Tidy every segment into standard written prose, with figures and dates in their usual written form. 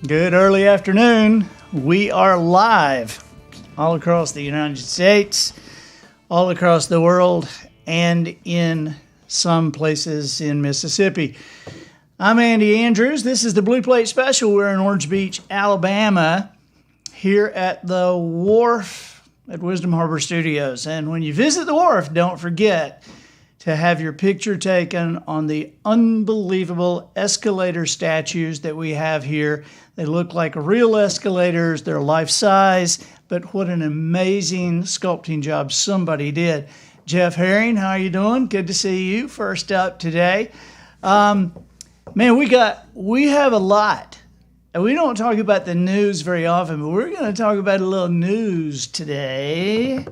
Good early afternoon. We are live all across the United States, all across the world, and in some places in Mississippi. I'm Andy Andrews. This is the Blue Plate Special. We're in Orange Beach, Alabama, here at the Wharf at Wisdom Harbor Studios. And when you visit the Wharf, don't forget to have your picture taken on the unbelievable escalator statues that we have here. They look like real escalators. They're life-size, but what an amazing sculpting job somebody did. Jeff Herring, how are you doing? Good to see you. First up today. Man, we have a lot. And we don't talk about the news very often, but we're going to talk about a little news today.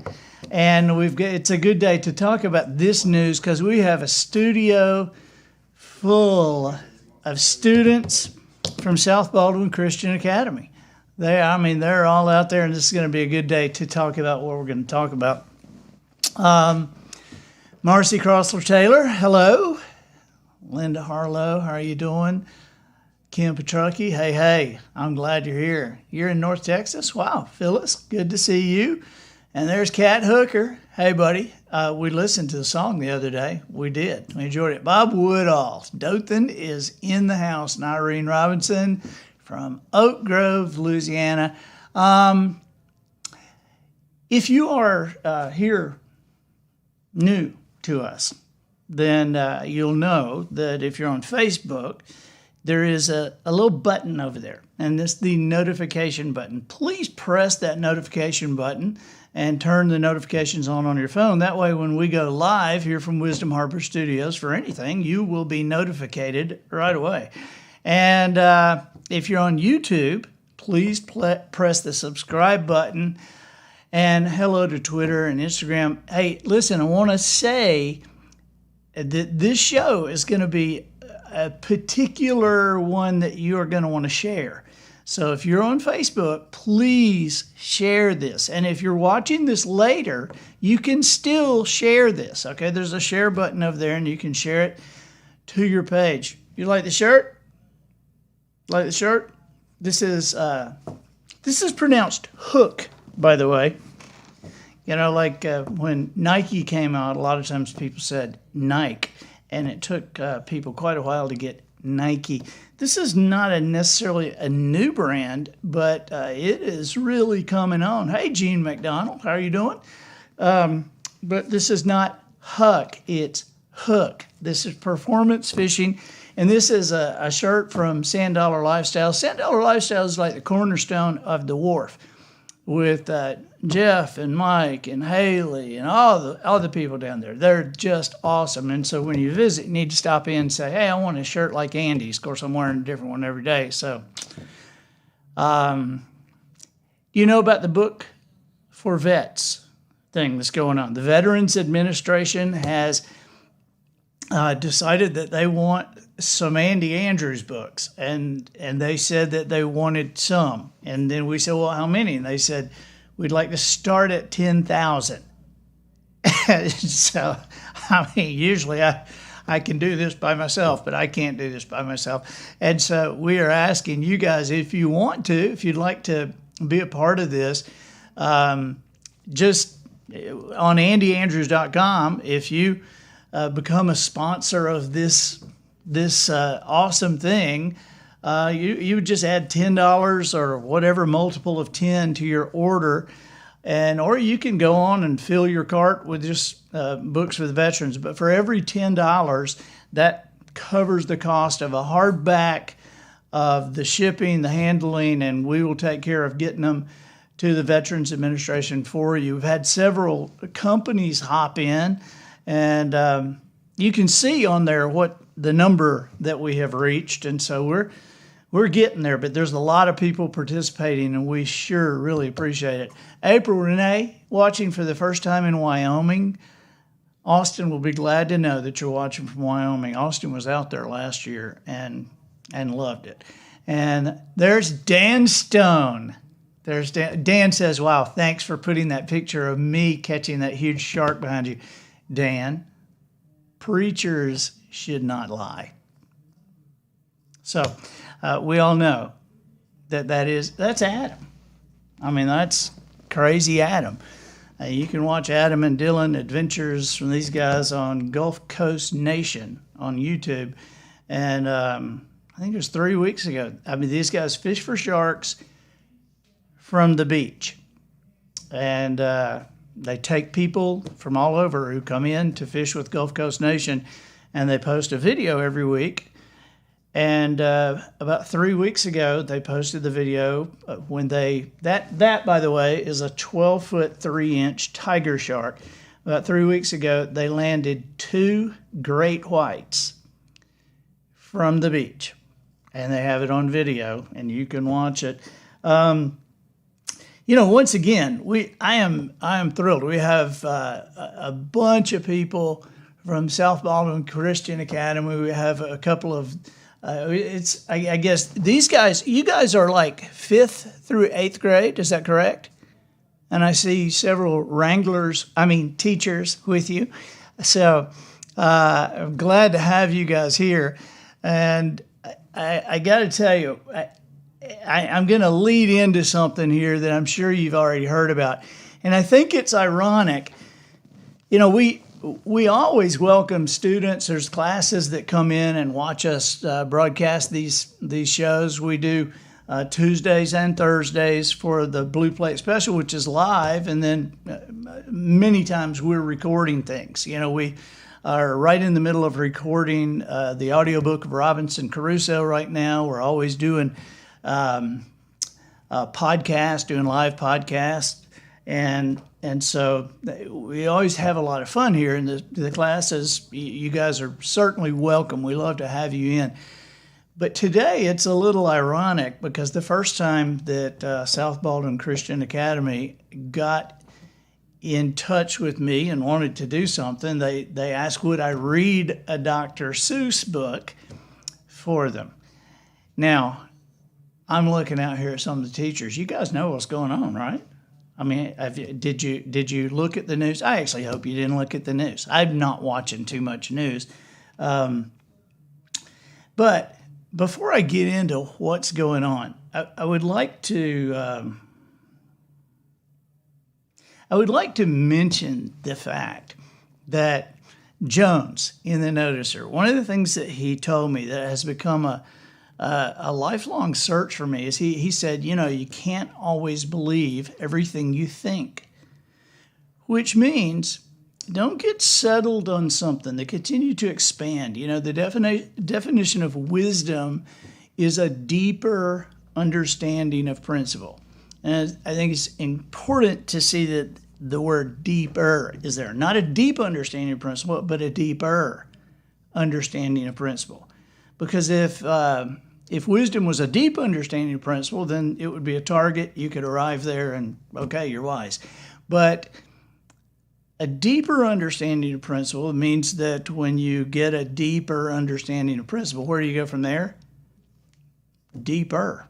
And it's a good day to talk about this news because we have a studio full of students from South Baldwin Christian Academy. They're all out there, and this is going to be a good day to talk about what we're going to talk about. Marcy Crossler Taylor, hello. Linda Harlow, how are you doing? Kim Petrucci, hey, I'm glad you're here. You're in North Texas? Wow, Phyllis, good to see you. And there's Cat Hooker. Hey, buddy. We listened to the song the other day. We did. We enjoyed it. Bob Woodall. Dothan is in the house. And Irene Robinson from Oak Grove, Louisiana. If you are here new to us, then you'll know that if you're on Facebook, there is a little button over there. And it's the notification button. Please press that notification button and turn the notifications on your phone. That way, when we go live here from Wisdom Harbor Studios for anything, you will be notified right away. And if you're on YouTube, please press the subscribe button. And hello to Twitter and Instagram. Hey, listen, I want to say that this show is going to be a particular one that you are going to want to share. So if you're on Facebook, please share this. And if you're watching this later, you can still share this. Okay, there's a share button over there, and you can share it to your page. You like the shirt? Like the shirt? This is pronounced hook, by the way. You know, like when Nike came out, a lot of times people said Nike, and it took people quite a while to get Nike. This is not necessarily a new brand, but it is really coming on. Hey, Gene McDonald, how are you doing? But this is not Huck, it's Hook. This is performance fishing, and this is a shirt from Sand Dollar Lifestyle. Sand Dollar Lifestyle is like the cornerstone of the Wharf with Jeff and Mike and Haley and all the people down there. They're just awesome. And so when you visit, you need to stop in and say, hey, I want a shirt like Andy's. Of course, I'm wearing a different one every day. So, you know about the Book for Vets thing that's going on. The Veterans Administration has decided that they want some Andy Andrews books, and they said that they wanted some. And then we said, well, how many? And they said, we'd like to start at 10,000. So, usually I can do this by myself, but I can't do this by myself. And so we are asking you guys, if you want to, if you'd like to be a part of this, just on andyandrews.com, if you become a sponsor of this awesome thing, you would just add $10 or whatever multiple of 10 to your order, or you can go on and fill your cart with just books for the veterans. But for every $10, that covers the cost of a hardback, of the shipping, the handling, and we will take care of getting them to the Veterans Administration for you. We've had several companies hop in, and you can see on there what the number that we have reached, and so we're getting there, but there's a lot of people participating, and we sure really appreciate it. April Renee, watching for the first time in Wyoming. Austin will be glad to know that you're watching from Wyoming. Austin was out there last year and loved it. And there's Dan Stone. Dan says, wow, thanks for putting that picture of me catching that huge shark behind you. Dan, preachers should not lie. So we all know that's Adam. I mean, that's crazy Adam. You can watch Adam and Dylan adventures from these guys on Gulf Coast Nation on YouTube. And I think it was 3 weeks ago. I mean, these guys fish for sharks from the beach. And they take people from all over who come in to fish with Gulf Coast Nation, and they post a video every week. And about 3 weeks ago, they posted the video when that by the way is a 12-foot 3-inch tiger shark. About 3 weeks ago, they landed 2 great whites from the beach, and they have it on video, and you can watch it. Once again, I am thrilled. We have a bunch of people from South Baldwin Christian Academy. We have a couple of I guess these guys, you guys are like 5th through 8th grade, is that correct? And I see several teachers with you. So I'm glad to have you guys here. And I got to tell you, I'm going to lead into something here that I'm sure you've already heard about. And I think it's ironic. We always welcome students. There's classes that come in and watch us broadcast these shows. We do Tuesdays and Thursdays for the Blue Plate Special, which is live, and then many times we're recording things. We are right in the middle of recording the audiobook of Robinson Crusoe right now. We're always doing podcasts, doing live podcasts. And so we always have a lot of fun here in the classes. You guys are certainly welcome. We love to have you in. But today it's a little ironic because the first time that South Baldwin Christian Academy got in touch with me and wanted to do something, they asked would I read a Dr. Seuss book for them. Now, I'm looking out here at some of the teachers. You guys know what's going on, right? I mean, did you look at the news? I actually hope you didn't look at the news. I'm not watching too much news. But before I get into what's going on, I would like to mention the fact that Jones in the Noticer, one of the things that he told me that has become a lifelong search for me is he said, you can't always believe everything you think, which means don't get settled on something. They continue to expand. The definition of wisdom is a deeper understanding of principle. And I think it's important to see that the word deeper is there. Not a deep understanding of principle, but a deeper understanding of principle. Because if wisdom was a deep understanding of principle, then it would be a target. You could arrive there and, okay, you're wise. But a deeper understanding of principle means that when you get a deeper understanding of principle, where do you go from there? Deeper.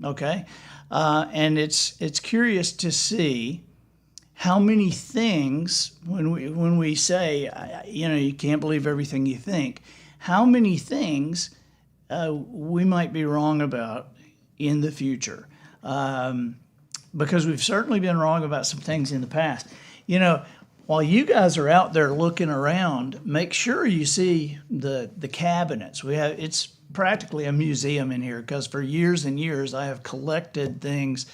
Okay? And it's curious to see how many things, when we say, you can't believe everything you think, how many things we might be wrong about in the future. Because we've certainly been wrong about some things in the past. While you guys are out there looking around, make sure you see the cabinets. It's practically a museum in here because for years and years I have collected things.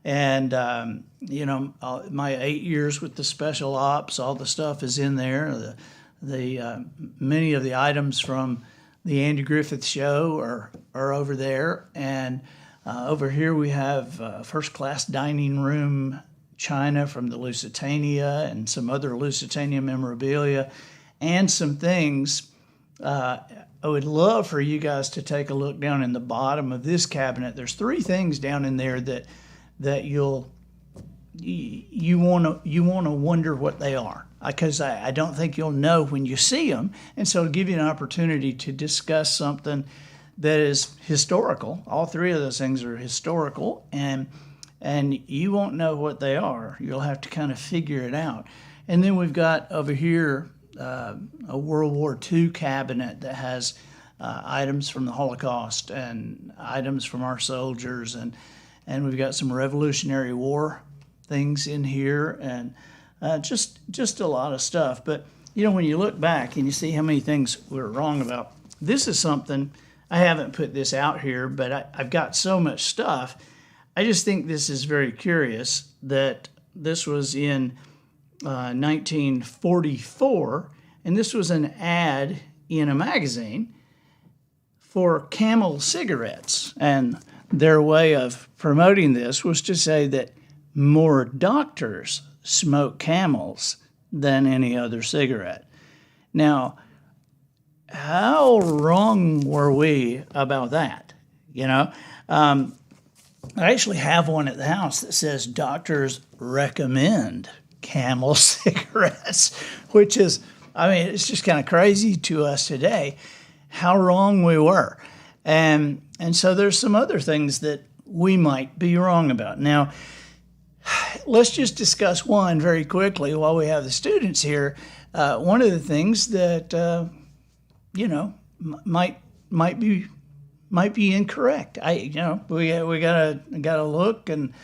And, my 8 years with the special ops, all the stuff is in there. The many of the items from the Andy Griffith Show are over there. And over here we have first-class dining room china from the Lusitania and some other Lusitania memorabilia and some things. I would love for you guys to take a look down in the bottom of this cabinet. There's 3 things down in there that you want to wonder what they are, because I don't think you'll know when you see them. And so it'll give you an opportunity to discuss something that is historical. All 3 of those things are historical, and you won't know what they are. You'll have to kind of figure it out. And then we've got over here a World War II cabinet that has items from the Holocaust and items from our soldiers, and we've got some Revolutionary War things in here, and just a lot of stuff. But when you look back and you see how many things we're wrong about, this is something I haven't put this out here, but I've got so much stuff. I just think this is very curious that this was in 1944, and this was an ad in a magazine for Camel cigarettes. And their way of promoting this was to say that more doctors smoke Camels than any other cigarette. Now, how wrong were we about that? I actually have one at the house that says doctors recommend Camel cigarettes, which is, it's just kind of crazy to us today how wrong we were. And so there's some other things that we might be wrong about. Now, let's just discuss one very quickly while we have the students here. One of the things that, might be incorrect. We gotta look and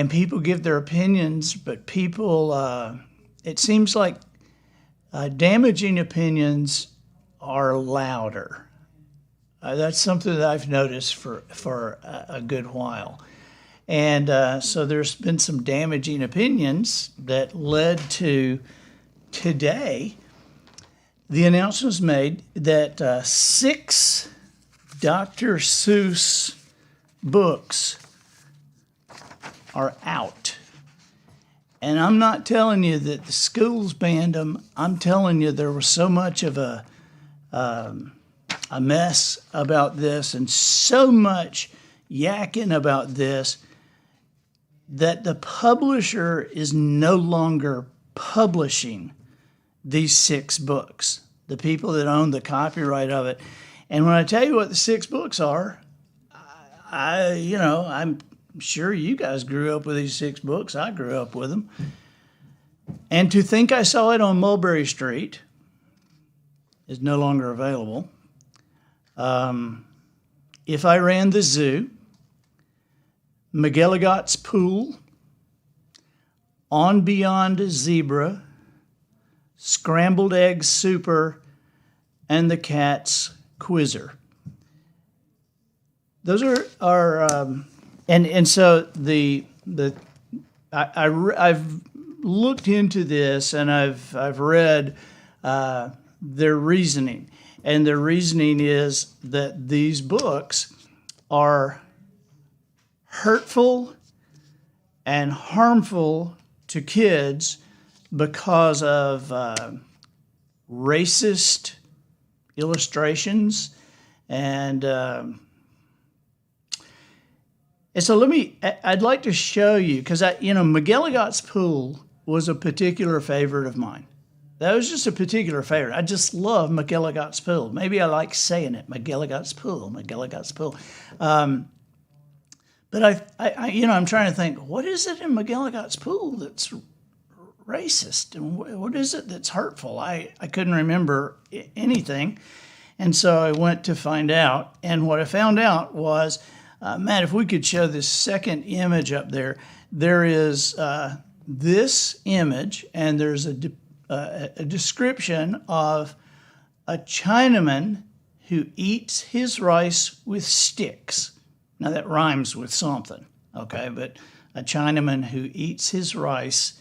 people give their opinions, but people, it seems like damaging opinions are louder. That's something that I've noticed for a good while. And so there's been some damaging opinions that led to today. The announcement was made that 6 Dr. Seuss books are out. And I'm not telling you that the schools banned them. I'm telling you there was so much of a mess about this and so much yakking about this that the publisher is no longer publishing these 6 books, the people that own the copyright of it. And when I tell you what the 6 books are, I'm sure you guys grew up with these 6 books. I grew up with them. And to think I saw it on Mulberry Street is no longer available. If I Ran the Zoo, McGilligot's Pool, On Beyond Zebra, Scrambled Egg Super, and The Cat's Quizzer. Those are and so I've looked into this and I've read their reasoning, and their reasoning is that these books are hurtful and harmful to kids because of racist illustrations and so I'd like to show you, because McGilligot's Pool was a particular favorite of mine. That was just a particular favorite. I just love McGilligot's Pool. Maybe I like saying it, McGilligot's Pool, McGilligot's Pool. But I'm trying to think, what is it in McGilligot's Pool that's racist, and what is it that's hurtful? I couldn't remember anything, and so I went to find out. And what I found out was, Matt, if we could show this second image up there, there is this image, and there's a description of a Chinaman who eats his rice with sticks. Now that rhymes with something, okay? But a Chinaman who eats his rice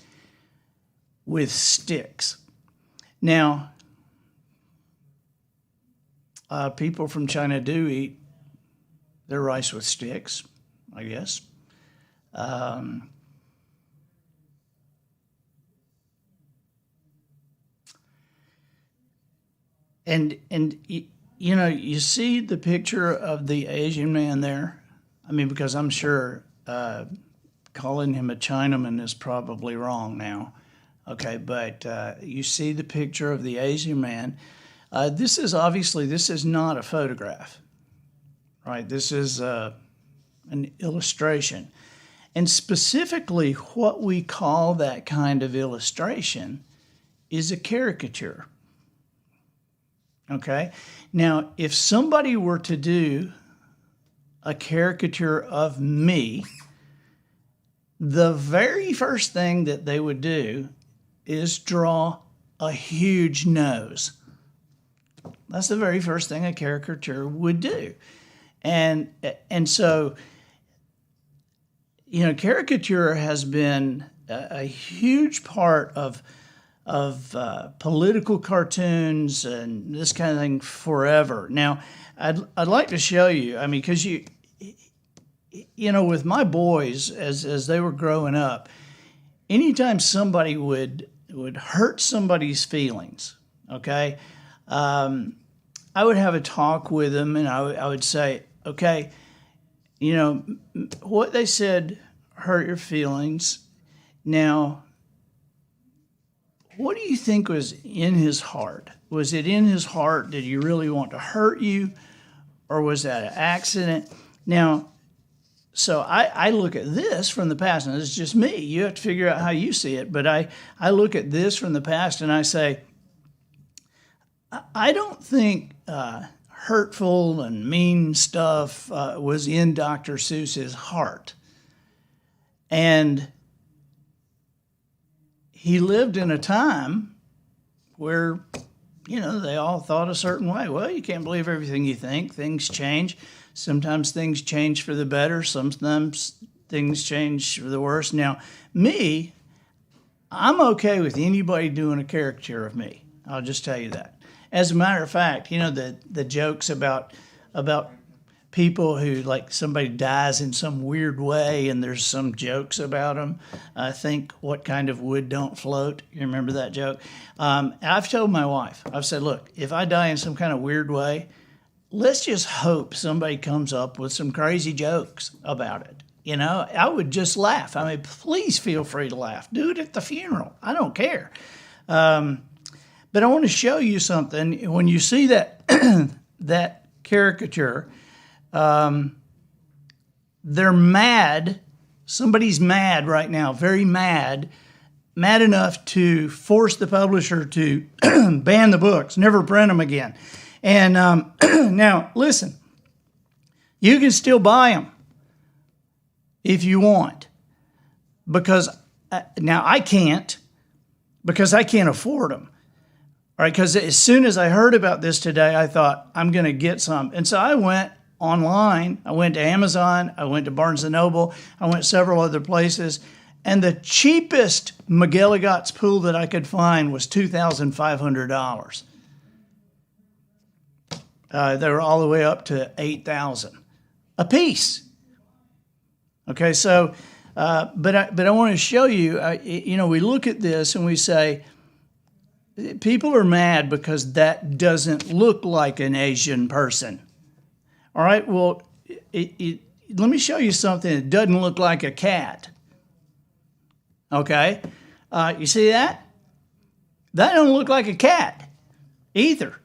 with sticks. Now, people from China do eat their rice with sticks, I guess. And you see the picture of the Asian man there? Because I'm sure calling him a Chinaman is probably wrong now. Okay, but you see the picture of the Asian man. This is not a photograph, right? This is an illustration. And specifically, what we call that kind of illustration is a caricature. Okay. Now, if somebody were to do a caricature of me, the very first thing that they would do is draw a huge nose. That's the very first thing a caricature would do. And so, caricature has been a huge part of political cartoons and this kind of thing forever. Now, I'd like to show you. I mean, because with my boys as they were growing up, anytime somebody would hurt somebody's feelings, okay, I would have a talk with them, and I would say, okay, what they said hurt your feelings. Now, what do you think was in his heart? Was it in his heart? Did he really want to hurt you? Or was that an accident? Now, so I look at this from the past, and it's just me. You have to figure out how you see it. But I look at this from the past, and I say, I don't think hurtful and mean stuff was in Dr. Seuss's heart. And he lived in a time where, they all thought a certain way. Well, you can't believe everything you think. Things change. Sometimes things change for the better. Sometimes things change for the worse. Now, me, I'm okay with anybody doing a caricature of me. I'll just tell you that. As a matter of fact, the jokes about people who, like, somebody dies in some weird way and there's some jokes about them. I think, what kind of wood don't float? You remember that joke? I've told my wife, I've said, look, if I die in some kind of weird way, let's just hope somebody comes up with some crazy jokes about it. I would just laugh. I mean, please feel free to laugh. Do it at the funeral. I don't care. But I want to show you something. When you see that that caricature, they're mad. Somebody's mad right now, very mad enough to force the publisher to ban the books, never print them again. And now, listen, you can still buy them if you want, because now I can't, because I can't afford them. All right, because as soon as I heard about this today, I thought, I'm going to get some. And so I went online. I went to Amazon. I went to Barnes & Noble. I went several other places. And the cheapest McGilligot's pool that I could find was $2,500. They were all the way up to $8,000 a piece. Okay, so, but I want to show you, we look at this and we say, people are mad because that doesn't look like an Asian person. All right, well, let me show you something that doesn't look like a cat. Okay, you see that? That don't look like a cat either.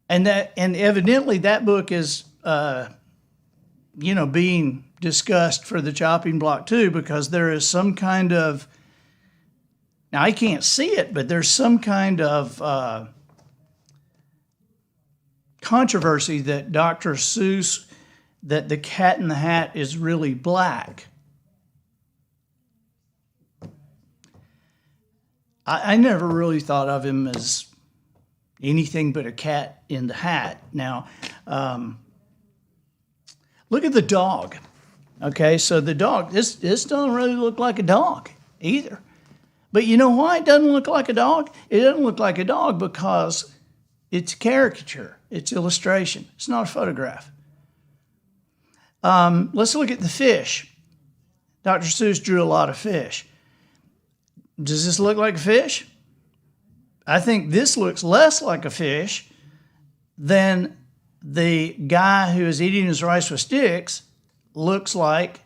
And evidently that book is, being discussed for the chopping block too, because there is some kind of, now I can't see it, but there's some kind of controversy that Dr. Seuss, that the Cat in the Hat is really black. I never really thought of him as anything but a cat in the hat. Now, look at the dog. Okay, so the dog, this doesn't really look like a dog either. But you know why it doesn't look like a dog? It doesn't look like a dog because it's caricature. It's illustration. It's not a photograph. Let's look at the fish. Dr. Seuss drew a lot of fish. Does this look like a fish? I think this looks less like a fish than the guy who is eating his rice with sticks looks like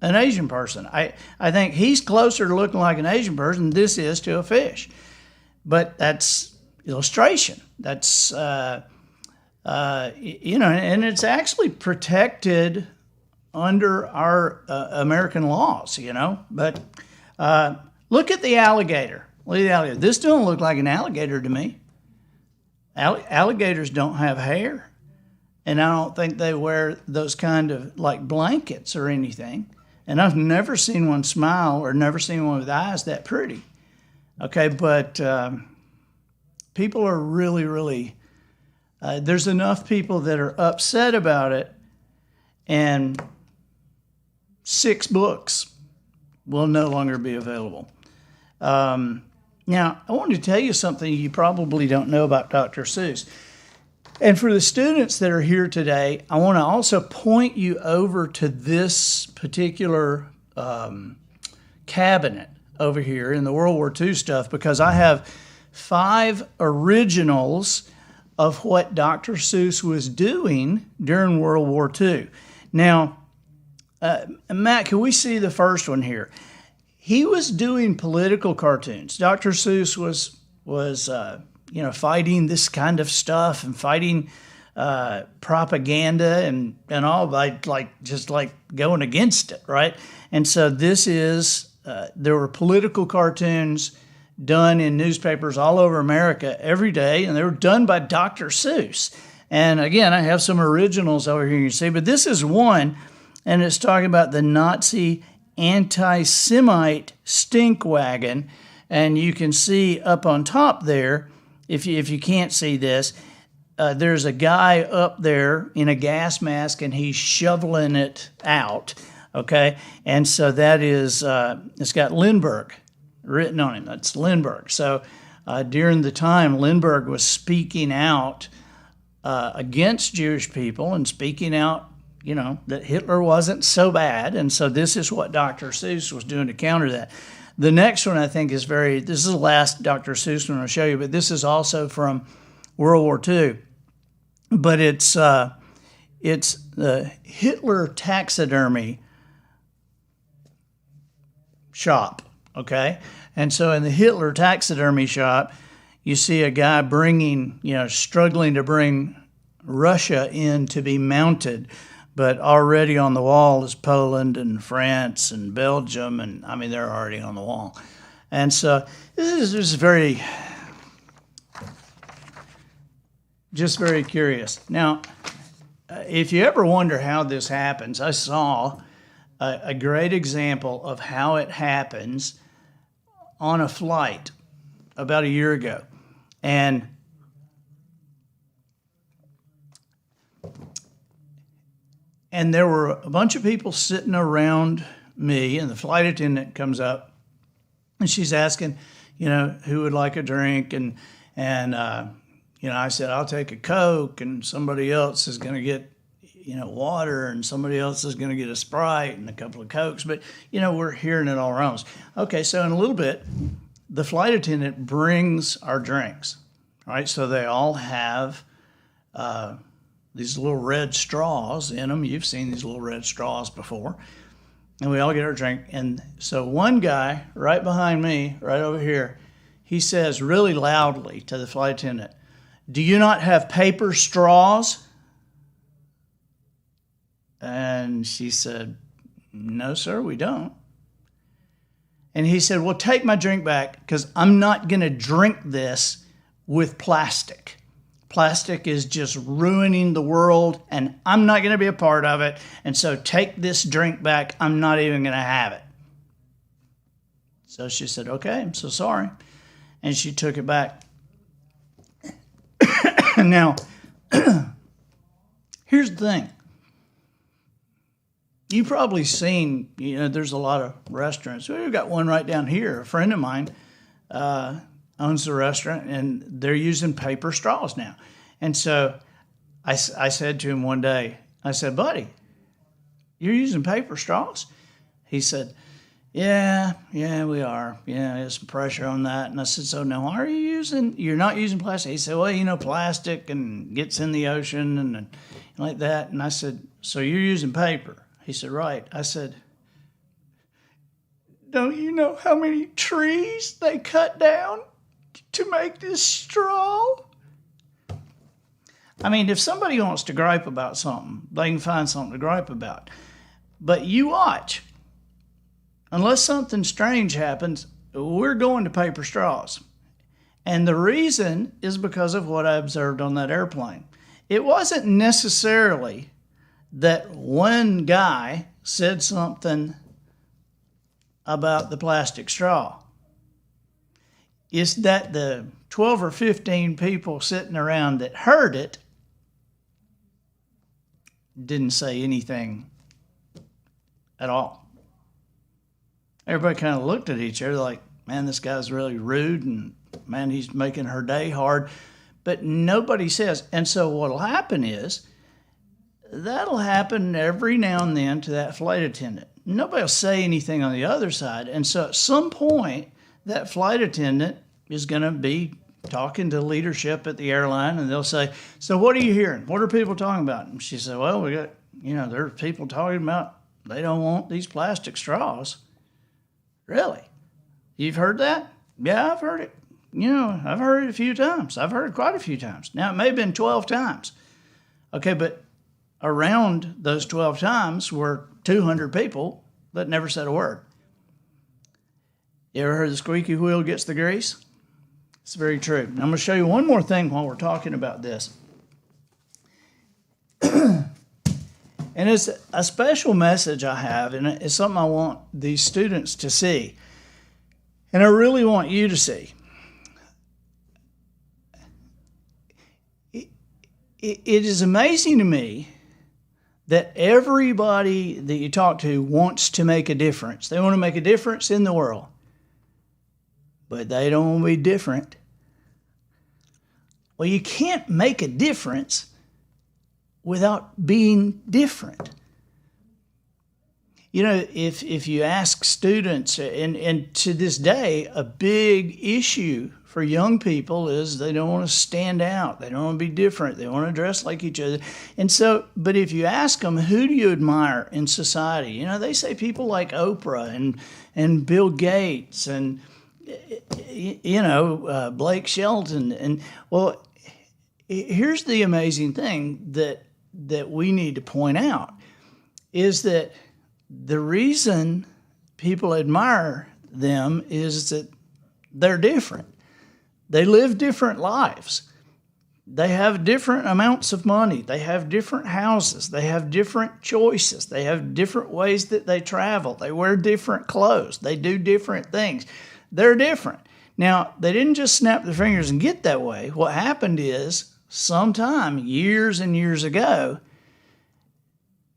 an Asian person. I think he's closer to looking like an Asian person than this is to a fish. But that's illustration. That's, and it's actually protected under our American laws, But look at the alligator. Look at the alligator. This doesn't look like an alligator to me. Alligators don't have hair, and I don't think they wear those kind of like blankets or anything. And I've never seen one smile or never seen one with eyes that pretty. Okay, but people are really, really, there's enough people that are upset about it, and 6 books will no longer be available. Now, I want to tell you something you probably don't know about Dr. Seuss. And for the students that are here today, I want to also point you over to this particular cabinet over here in the World War II stuff, because I have 5 originals of what Dr. Seuss was doing during World War II. Now, Matt, can we see the first one here? He was doing political cartoons. Dr. Seuss was fighting this kind of stuff and fighting propaganda and all by just going against it, right? And so this is there were political cartoons done in newspapers all over America every day, and they were done by Dr. Seuss. And again, I have some originals over here you see, but this is one, and it's talking about the Nazi anti-Semite stink wagon. And you can see up on top there, if you can't see this, there's a guy up there in a gas mask, and he's shoveling it out, okay? And so that is, it's got Lindbergh written on it. That's Lindbergh. So during the time, Lindbergh was speaking out against Jewish people and speaking out, that Hitler wasn't so bad. And so this is what Dr. Seuss was doing to counter that. The next one I think is this is the last Dr. Seuss one I'll show you, but this is also from World War II. But it's the Hitler taxidermy shop, okay? And so in the Hitler taxidermy shop, you see a guy struggling to bring Russia in to be mounted. But already on the wall is Poland and France and Belgium, and they're already on the wall. And so this is very curious. Now, if you ever wonder how this happens, I saw a great example of how it happens on a flight about a year ago. And there were a bunch of people sitting around me, and the flight attendant comes up, and she's asking, who would like a drink, and I said, I'll take a Coke, and somebody else is going to get, water, and somebody else is going to get a Sprite and a couple of Cokes, but, we're hearing it all around us. Okay, so in a little bit, the flight attendant brings our drinks, right? So they all have these little red straws in them. You've seen these little red straws before. And we all get our drink. And so one guy right behind me, right over here, he says really loudly to the flight attendant, "Do you not have paper straws?" And she said, "No, sir, we don't." And he said, "Well, take my drink back, because I'm not going to drink this with plastic. Plastic is just ruining the world, and I'm not going to be a part of it. And so take this drink back. I'm not even going to have it." So she said, "Okay, I'm so sorry." And she took it back. Now, here's the thing. You've probably seen, there's a lot of restaurants. We've got one right down here. A friend of mine owns the restaurant, and they're using paper straws now. And so I said to him one day, I said, "Buddy, you're using paper straws?" He said, yeah, we are. Yeah, there's some pressure on that." And I said, "So now why are you're not using plastic?" He said, "Well, plastic and gets in the ocean and like that." And I said, "So you're using paper?" He said, "Right." I said, "Don't you know how many trees they cut down to make this straw?" If somebody wants to gripe about something, they can find something to gripe about. But you watch. Unless something strange happens, we're going to paper straws. And the reason is because of what I observed on that airplane. It wasn't necessarily that one guy said something about the plastic straw. It's that the 12 or 15 people sitting around that heard it didn't say anything at all. Everybody kind of looked at each other like, man, this guy's really rude, and man, he's making her day hard. But nobody says. And so what'll happen is, that'll happen every now and then to that flight attendant. Nobody will say anything on the other side. And so at some point, that flight attendant is going to be talking to leadership at the airline, and they'll say, so what are you hearing? What are people talking about? And she said, well, we got, there's people talking about they don't want these plastic straws. Really? You've heard that? Yeah, I've heard it. I've heard it a few times. I've heard it quite a few times. Now, it may have been 12 times. Okay, but around those 12 times were 200 people that never said a word. You ever heard the squeaky wheel gets the grease? It's very true. Now, I'm going to show you one more thing while we're talking about this. And it's a special message I have, and it's something I want these students to see. And I really want you to see. It is amazing to me that everybody that you talk to wants to make a difference. They want to make a difference in the world. But they don't want to be different. Well, you can't make a difference without being different. If you ask students, and to this day, a big issue for young people is they don't want to stand out. They don't want to be different. They want to dress like each other. And so, but if you ask them, who do you admire in society? They say people like Oprah and Bill Gates and Blake Shelton. And well, here's the amazing thing that we need to point out is that the reason people admire them is that they're different. They live different lives. They have different amounts of money. They have different houses. They have different choices. They have different ways that they travel. They wear different clothes. They do different things. They're different. Now, they didn't just snap their fingers and get that way. What happened is, sometime years and years ago,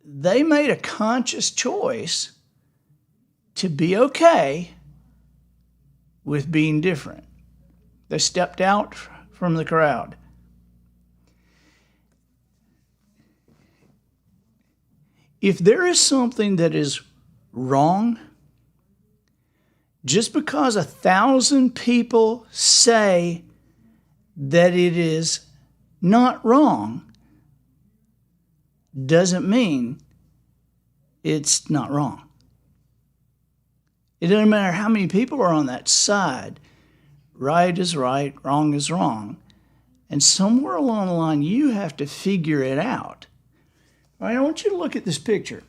they made a conscious choice to be okay with being different. They stepped out from the crowd. If there is something that is wrong, just because 1,000 people say that it is not wrong, doesn't mean it's not wrong. It doesn't matter how many people are on that side. Right is right, wrong is wrong. And somewhere along the line, you have to figure it out. All right, I want you to look at this picture.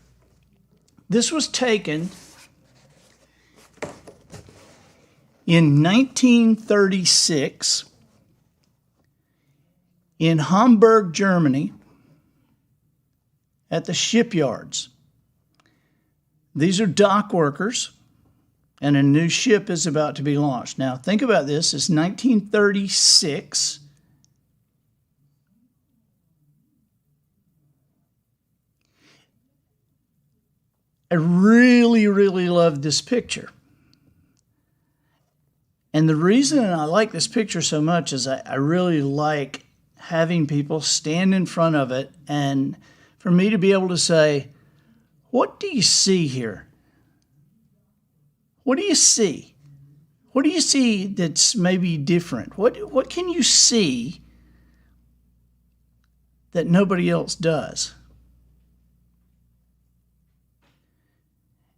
This was taken in 1936 in Hamburg, Germany, at the shipyards. These are dock workers, and a new ship is about to be launched. Now, think about this. It's 1936. I really, really love this picture. And the reason I like this picture so much is I really like having people stand in front of it and for me to be able to say, what do you see here? What do you see? What do you see that's maybe different? What can you see that nobody else does?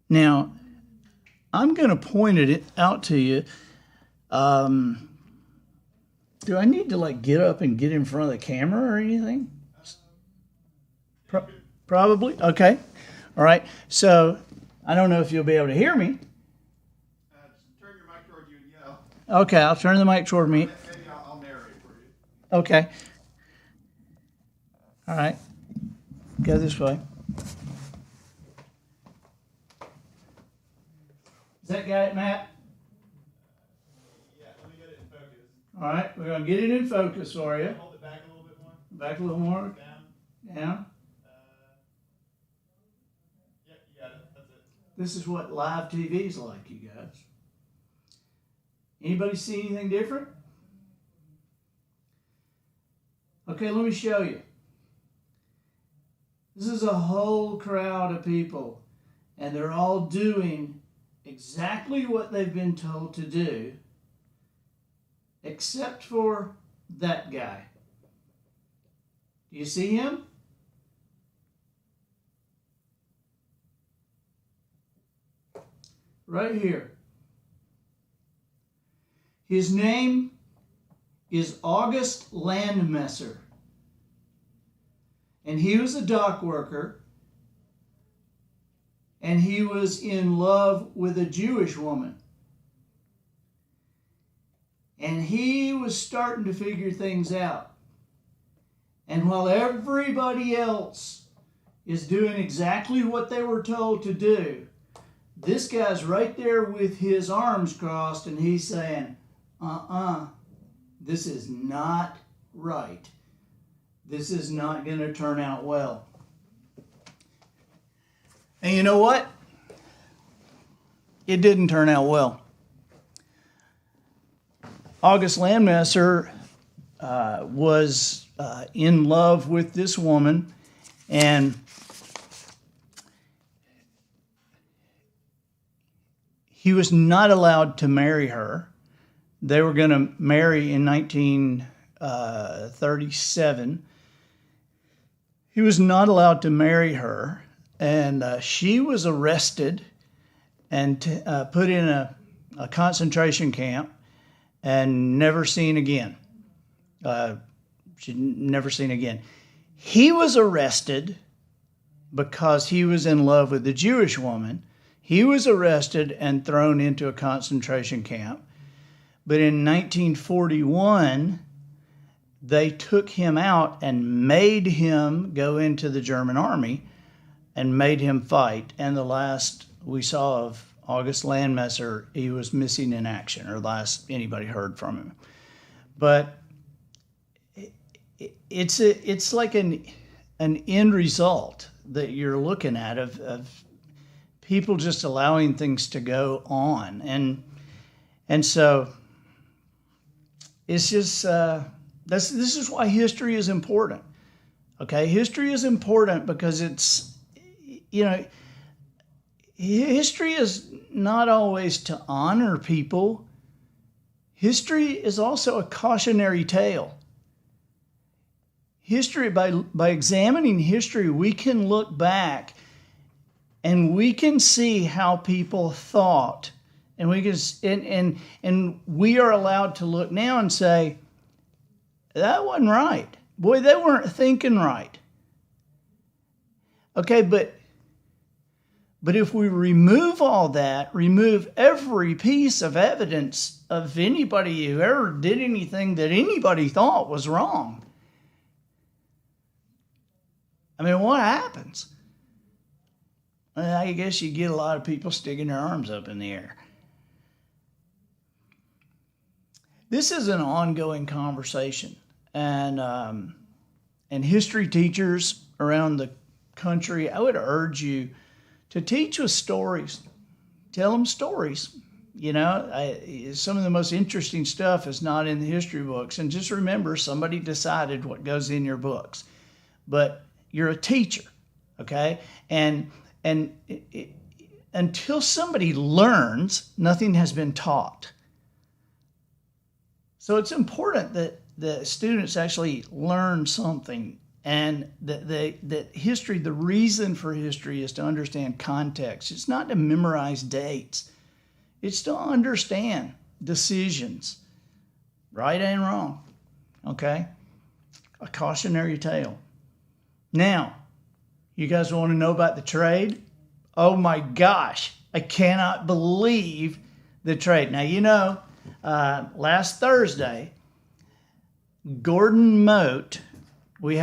Now, I'm going to point it out to you. Do I need to get up and get in front of the camera or anything? Probably. Okay. All right. So I don't know if you'll be able to hear me. Turn your mic toward you and yell. Okay, I'll turn the mic toward me. And Okay. All right. Go this way. Is that got it, Matt? Yeah, let me get it in focus. All right. We're going to get it in focus for you. Hold it back a little bit more. Back a little more. Down. Down. Yeah, you got it. That's it. This is what live TV is like, you guys. Anybody see anything different? Okay, let me show you. This is a whole crowd of people, and they're all doing exactly what they've been told to do, except for that guy. Do you see him? Right here. His name is August Landmesser. And he was a dock worker. And he was in love with a Jewish woman. And he was starting to figure things out. And while everybody else is doing exactly what they were told to do, this guy's right there with his arms crossed, and he's saying, this is not right. This is not going to turn out well. And you know what? It didn't turn out well. August Landmesser was in love with this woman, and he was not allowed to marry her. They were going to marry in 1937. He was not allowed to marry her, and she was arrested and put in a concentration camp and never seen again. She'd never seen again. He was arrested because he was in love with a Jewish woman. He was arrested and thrown into a concentration camp. But in 1941, they took him out and made him go into the German army and made him fight. And the last we saw of August Landmesser, he was missing in action, or last anybody heard from him. But it's like an end result that you're looking at of people just allowing things to go on. And so it's just, this is why history is important. Okay, history is important because it's, history is not always to honor people. History is also a cautionary tale. History, by examining history, we can look back and we can see how people thought. And we can, and we are allowed to look now and say, that wasn't right. Boy, they weren't thinking right. Okay, but if we remove all that, remove every piece of evidence of anybody who ever did anything that anybody thought was wrong, I mean, what happens? I guess you get a lot of people sticking their arms up in the air. This is an ongoing conversation, and history teachers around the country, I would urge you to teach with stories. Tell them stories. Some of the most interesting stuff is not in the history books. And just remember, somebody decided what goes in your books. But you're a teacher, okay? And until somebody learns, nothing has been taught. So it's important that the students actually learn something, and that history, the reason for history is to understand context. It's not to memorize dates. It's to understand decisions, right and wrong, okay? A cautionary tale. Now, you guys want to know about the trade? Oh my gosh, I cannot believe the trade. Now, last Thursday, Gordon Mote. We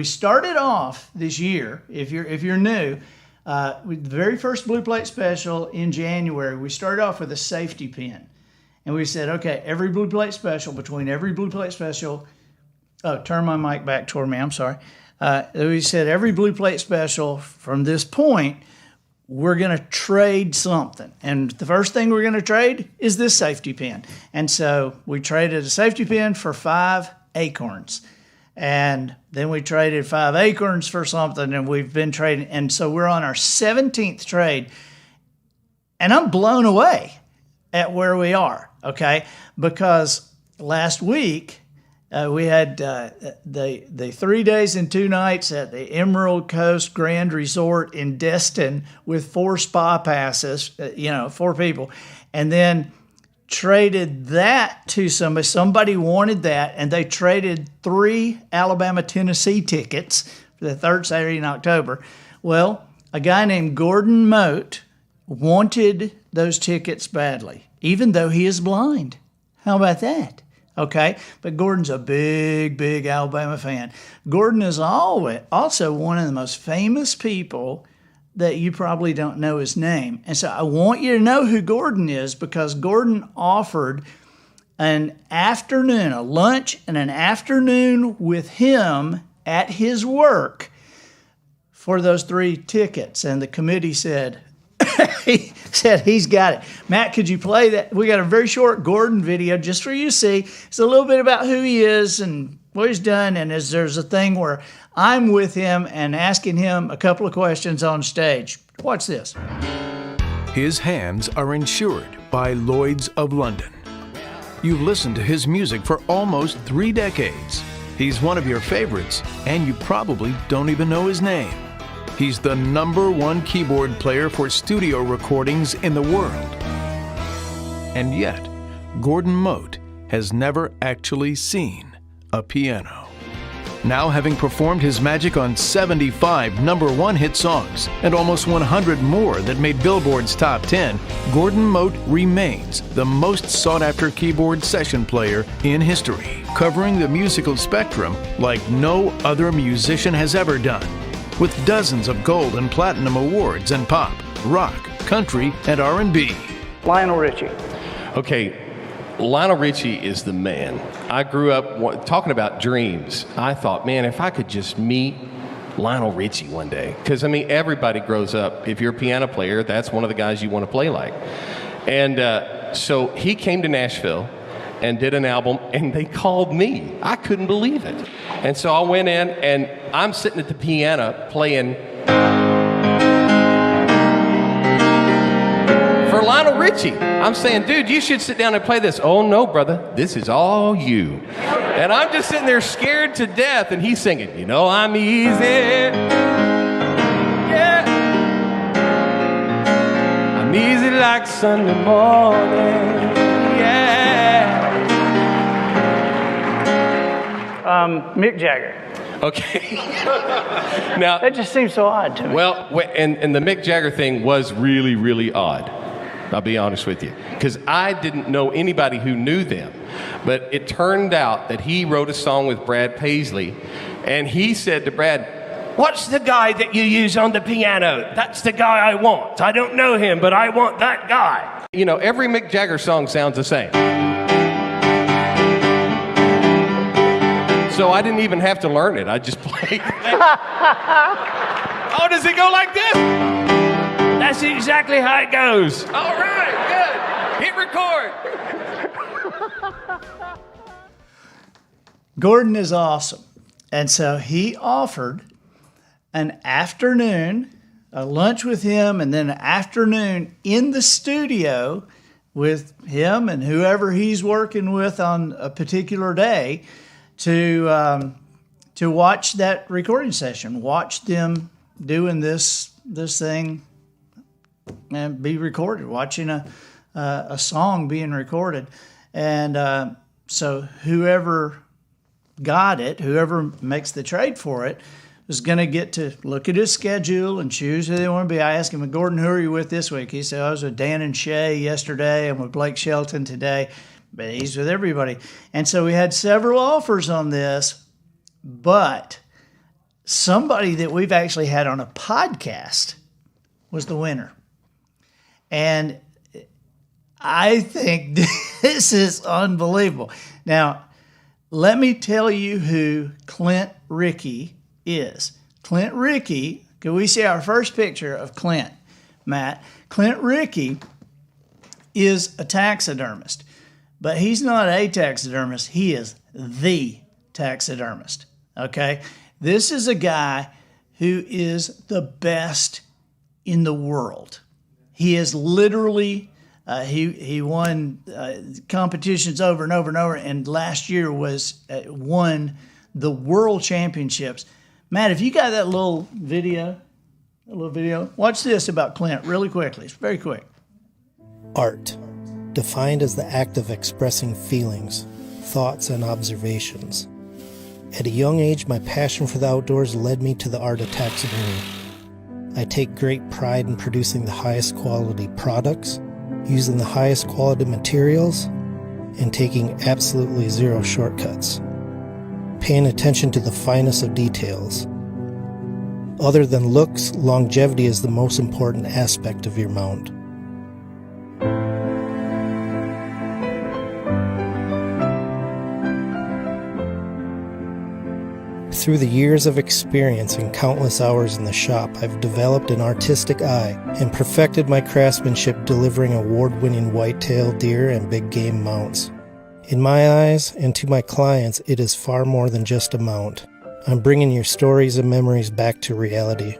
started off this year. If you're new, with the very first Blue Plate special in January, we started off with a safety pin, and we said, okay, every Blue Plate special, between every Blue Plate special. Oh, turn my mic back toward me. I'm sorry. We said every Blue Plate special from this point, we're going to trade something. And the first thing we're going to trade is this safety pin. And so we traded a safety pin for 5 acorns. And then we traded 5 acorns for something, and we've been trading. And so we're on our 17th trade. And I'm blown away at where we are, okay? Because last week, we had the 3 days and 2 nights at the Emerald Coast Grand Resort in Destin with 4 spa passes, 4 people. And then traded that to somebody. Somebody wanted that, and they traded 3 Alabama-Tennessee tickets for the 3rd Saturday in October. Well, a guy named Gordon Mote wanted those tickets badly, even though he is blind. How about that? Okay, but Gordon's a big, big Alabama fan. Gordon is also one of the most famous people that you probably don't know his name. And so I want you to know who Gordon is, because Gordon offered a lunch and an afternoon with him at his work for those 3 tickets. And the committee said, he said he's got it. Matt, could you play that? We got a very short Gordon video just for you to see. It's a little bit about who he is and what he's done. And there's a thing where I'm with him and asking him a couple of questions on stage. Watch this. His hands are insured by Lloyd's of London. You've listened to his music for almost 3 decades. He's one of your favorites, and you probably don't even know his name. He's the #1 keyboard player for studio recordings in the world. And yet, Gordon Mote has never actually seen a piano. Now, having performed his magic on 75 #1 hit songs and almost 100 more that made Billboard's top 10, Gordon Mote remains the most sought-after keyboard session player in history, covering the musical spectrum like no other musician has ever done, with dozens of gold and platinum awards in pop, rock, country, and R&B. Lionel Richie. Okay, Lionel Richie is the man. I grew up talking about dreams. I thought, man, if I could just meet Lionel Richie one day. Because, I mean, everybody grows up. If you're a piano player, that's one of the guys you want to play like. And so he came to Nashville and did an album, and they called me. I couldn't believe it. And so I went in, and I'm sitting at the piano playing for Lionel Richie. I'm saying, dude, you should sit down and play this. Oh, no, brother, this is all you. And I'm just sitting there scared to death, and he's singing, you know, I'm easy. Yeah. I'm easy like Sunday morning. Yeah. Mick Jagger. Okay. Now, That just seems so odd to me. well, and the Mick Jagger thing was really, really odd. I'll be honest with you. Because I didn't know anybody who knew them. But it turned out that he wrote a song with Brad Paisley. And he said to Brad, "What's the guy that you use on the piano? That's the guy I want. I don't know him, but I want that guy." You know, every Mick Jagger song sounds the same. So I didn't even have to learn it. I just played. Oh, does it go like this? That's exactly how it goes. All right, good. Hit record. Gordon is awesome. And so he offered an afternoon, a lunch with him, and then an afternoon in the studio with him and whoever he's working with on a particular day to watch that recording session, watch them doing this thing and be recorded, watching a song being recorded. And so whoever got it, whoever makes the trade for it, is going to get to look at his schedule and choose who they want to be. I asked him, Gordon, who are you with this week? He said, I was with Dan and Shay yesterday. I'm with Blake Shelton today. but he's with everybody. And so we had several offers on this, but somebody that we've actually had on a podcast was the winner. And I think this is unbelievable. Now, let me tell you who Clint Rickey is. Clint Rickey, can we see our first picture of Clint, Matt? Clint Rickey is a taxidermist, but he's not a taxidermist. He is the taxidermist, okay? This is a guy who is the best in the world. He is literally, he won competitions over and over and over, and last year won the world championships. Matt, if you got that little video, watch this about Clint really quickly. It's very quick. Art, defined as the act of expressing feelings, thoughts, and observations. At a young age, my passion for the outdoors led me to the art of taxidermy. I take great pride in producing the highest quality products, using the highest quality materials, and taking absolutely zero shortcuts. Paying attention to the finest of details. Other than looks, longevity is the most important aspect of your mount. Through the years of experience and countless hours in the shop, I've developed an artistic eye and perfected my craftsmanship delivering award-winning whitetail, deer, and big game mounts. In my eyes, and to my clients, it is far more than just a mount. I'm bringing your stories and memories back to reality,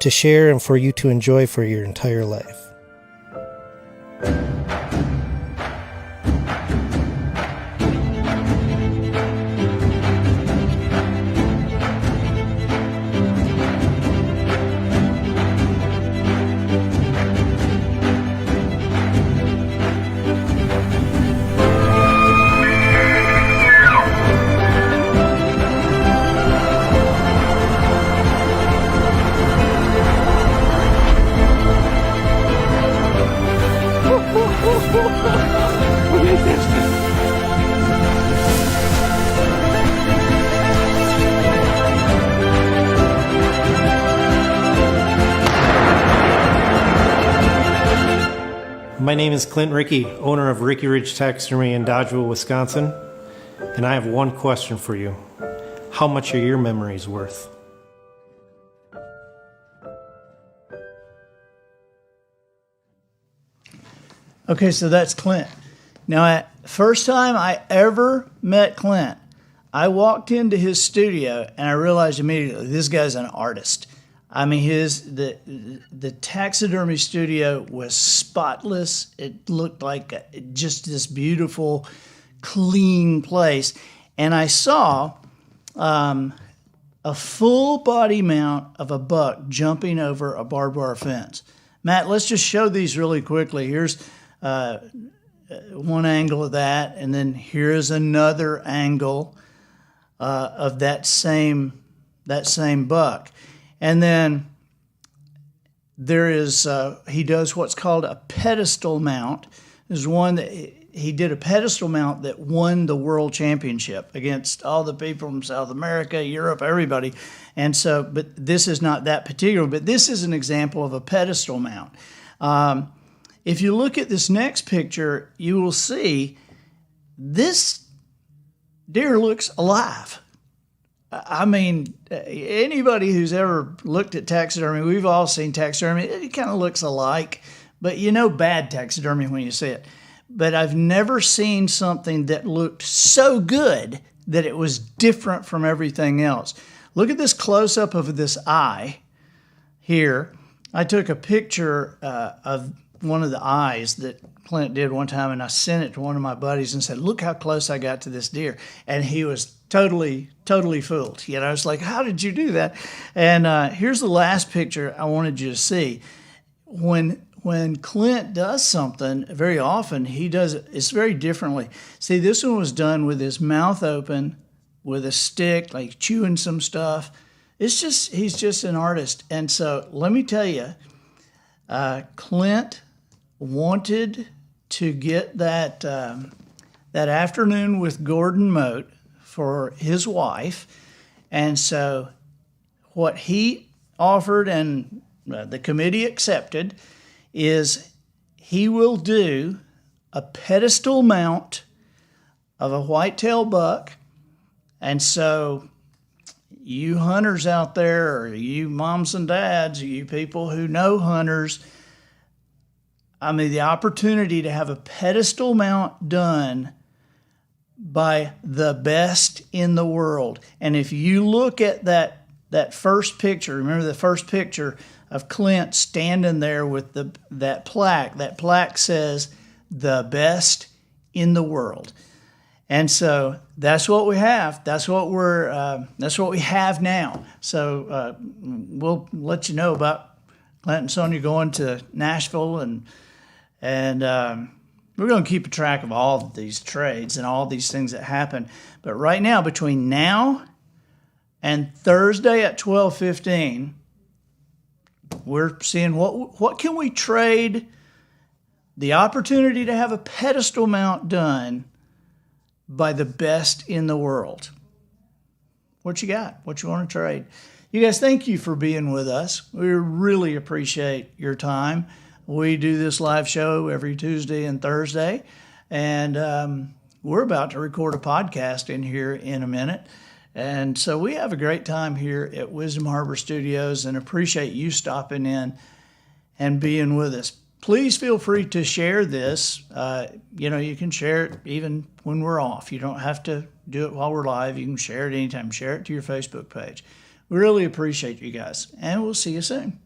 to share and for you to enjoy for your entire life. My name is Clint Rickey, owner of Rickey Ridge Taxidermy in Dodgeville, Wisconsin, and I have one question for you. How much are your memories worth? Okay, so that's Clint. Now, first time I ever met Clint, I walked into his studio and I realized immediately this guy's an artist. I mean, the taxidermy studio was spotless. It looked like just this beautiful, clean place. And I saw a full body mount of a buck jumping over a barbed wire fence. Matt, let's just show these really quickly. Here's one angle of that, and then here's another angle of that same buck. And then there is, he does what's called a pedestal mount. There's one that he did a pedestal mount that won the world championship against all the people from South America, Europe, everybody. And so, but this is not that particular, but this is an example of a pedestal mount. If you look at this next picture, you will see this deer looks alive. I mean, anybody who's ever looked at taxidermy, we've all seen taxidermy, it kind of looks alike, but you know bad taxidermy when you see it. But I've never seen something that looked so good that it was different from everything else. Look at this close-up of this eye here. I took a picture of one of the eyes that Clint did one time, and I sent it to one of my buddies and said, look how close I got to this deer. And he was totally fooled. You know, it's like, how did you do that? And here's the last picture I wanted you to see. When Clint does something, very often he does it's very differently. See, this one was done with his mouth open, with a stick, like chewing some stuff. It's just, he's just an artist. And so let me tell you, Clint wanted to get that that afternoon with Gordon Mote for his wife. And so what he offered and the committee accepted is he will do a pedestal mount of a whitetail buck. And so you hunters out there, or you moms and dads, you people who know hunters, I mean, the opportunity to have a pedestal mount done by the best in the world. And if you look at that first picture, remember the first picture of Clint standing there with that plaque says the best in the world. And so that's what we have. That's what we have now. So we'll let you know about Clint and Sonia going to Nashville, and we're going to keep a track of all of these trades and all these things that happen. But right now, between now and Thursday at 12:15, we're seeing what can we trade the opportunity to have a pedestal mount done by the best in the world. What you got? What you want to trade? You guys, thank you for being with us. We really appreciate your time. We do this live show every Tuesday and Thursday, and we're about to record a podcast in here in a minute. And so we have a great time here at Wisdom Harbor Studios and appreciate you stopping in and being with us. Please feel free to share this. You can share it even when we're off. You don't have to do it while we're live. You can share it anytime. Share it to your Facebook page. We really appreciate you guys, and we'll see you soon.